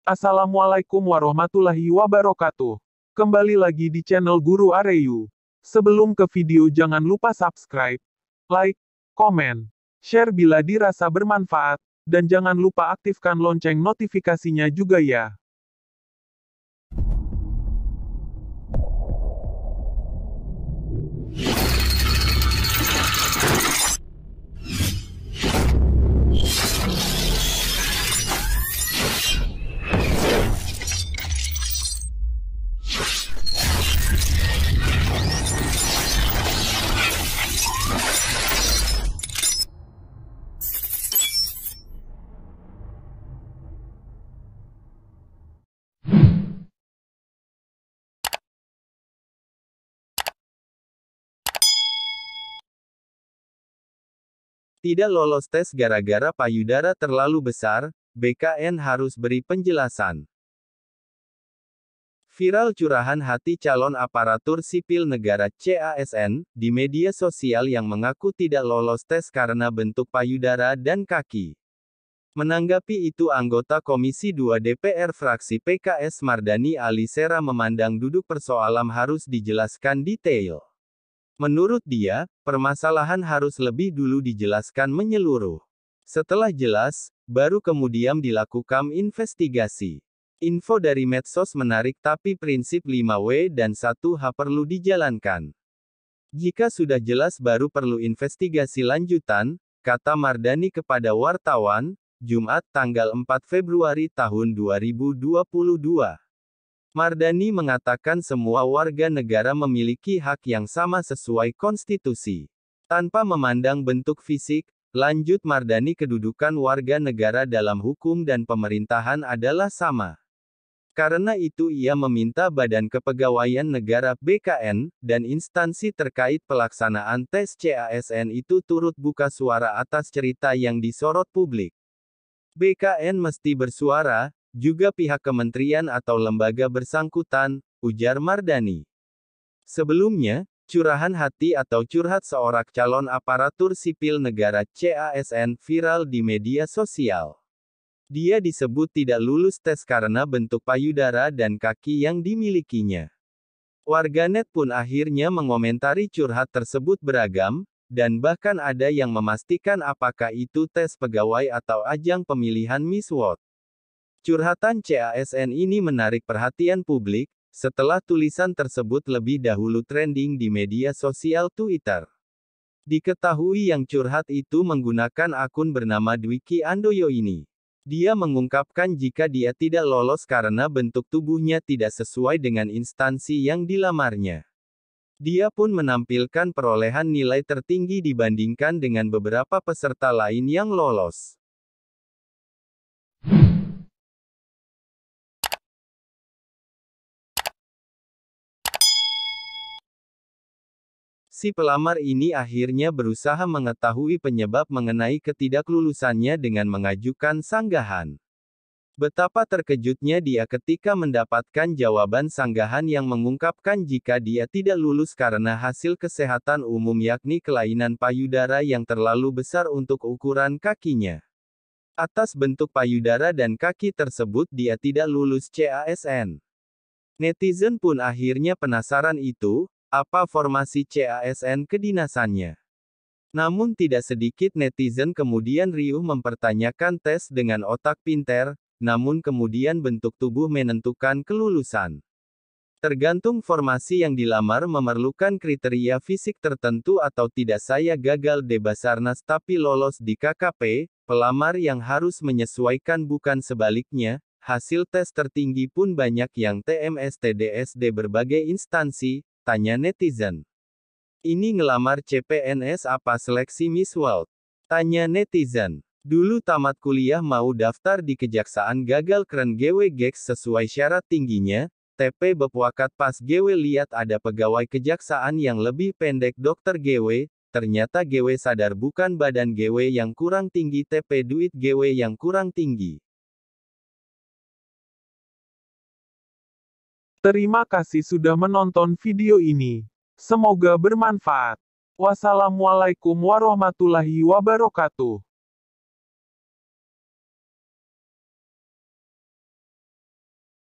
Assalamualaikum warahmatullahi wabarakatuh. Kembali lagi di channel Guru Areyu. Sebelum ke video jangan lupa subscribe, like, komen, share bila dirasa bermanfaat, dan jangan lupa aktifkan lonceng notifikasinya juga ya. Tidak lolos tes gara-gara payudara terlalu besar, BKN harus beri penjelasan. Viral curahan hati calon aparatur sipil negara (CASN) di media sosial yang mengaku tidak lolos tes karena bentuk payudara dan kaki. Menanggapi itu anggota Komisi 2 DPR fraksi PKS Mardhani Alisera memandang duduk persoalan harus dijelaskan detail. Menurut dia, permasalahan harus lebih dulu dijelaskan menyeluruh. Setelah jelas, baru kemudian dilakukan investigasi. Info dari medsos menarik tapi prinsip 5W dan 1H perlu dijalankan. Jika sudah jelas baru perlu investigasi lanjutan, kata Mardhani kepada wartawan, Jumat tanggal 4 Februari tahun 2022. Mardhani mengatakan semua warga negara memiliki hak yang sama sesuai konstitusi. Tanpa memandang bentuk fisik, lanjut Mardhani, kedudukan warga negara dalam hukum dan pemerintahan adalah sama. Karena itu ia meminta Badan Kepegawaian Negara (BKN) dan instansi terkait pelaksanaan tes CASN itu turut buka suara atas cerita yang disorot publik. BKN mesti bersuara, juga pihak kementerian atau lembaga bersangkutan, ujar Mardhani. Sebelumnya, curahan hati atau curhat seorang calon aparatur sipil negara (CASN) viral di media sosial. Dia disebut tidak lulus tes karena bentuk payudara dan kaki yang dimilikinya. Warganet pun akhirnya mengomentari curhat tersebut beragam, dan bahkan ada yang memastikan apakah itu tes pegawai atau ajang pemilihan Miss World. Curhatan CASN ini menarik perhatian publik, setelah tulisan tersebut lebih dahulu trending di media sosial Twitter. Diketahui yang curhat itu menggunakan akun bernama Dwiki Handoyo ini. Dia mengungkapkan jika dia tidak lolos karena bentuk tubuhnya tidak sesuai dengan instansi yang dilamarnya. Dia pun menampilkan perolehan nilai tertinggi dibandingkan dengan beberapa peserta lain yang lolos. Si pelamar ini akhirnya berusaha mengetahui penyebab mengenai ketidaklulusannya dengan mengajukan sanggahan. Betapa terkejutnya dia ketika mendapatkan jawaban sanggahan yang mengungkapkan jika dia tidak lulus karena hasil kesehatan umum yakni kelainan payudara yang terlalu besar untuk ukuran kakinya. Atas bentuk payudara dan kaki tersebut dia tidak lulus CASN. Netizen pun akhirnya penasaran itu, apa formasi CASN kedinasannya. Namun tidak sedikit netizen kemudian riuh mempertanyakan tes dengan otak pinter, namun kemudian bentuk tubuh menentukan kelulusan. Tergantung formasi yang dilamar memerlukan kriteria fisik tertentu atau tidak. Saya gagal di Basarnas tapi lolos di KKP, pelamar yang harus menyesuaikan bukan sebaliknya, hasil tes tertinggi pun banyak yang TMS-TDS di berbagai instansi, tanya netizen. Ini ngelamar CPNS apa seleksi Miss World? Tanya netizen. Dulu tamat kuliah mau daftar di kejaksaan gagal keren GW Gex sesuai syarat tingginya, TP bepwakat pas GW lihat ada pegawai kejaksaan yang lebih pendek dokter GW, ternyata GW sadar bukan badan GW yang kurang tinggi TP duit GW yang kurang tinggi. Terima kasih sudah menonton video ini. Semoga bermanfaat. Wassalamualaikum warahmatullahi wabarakatuh.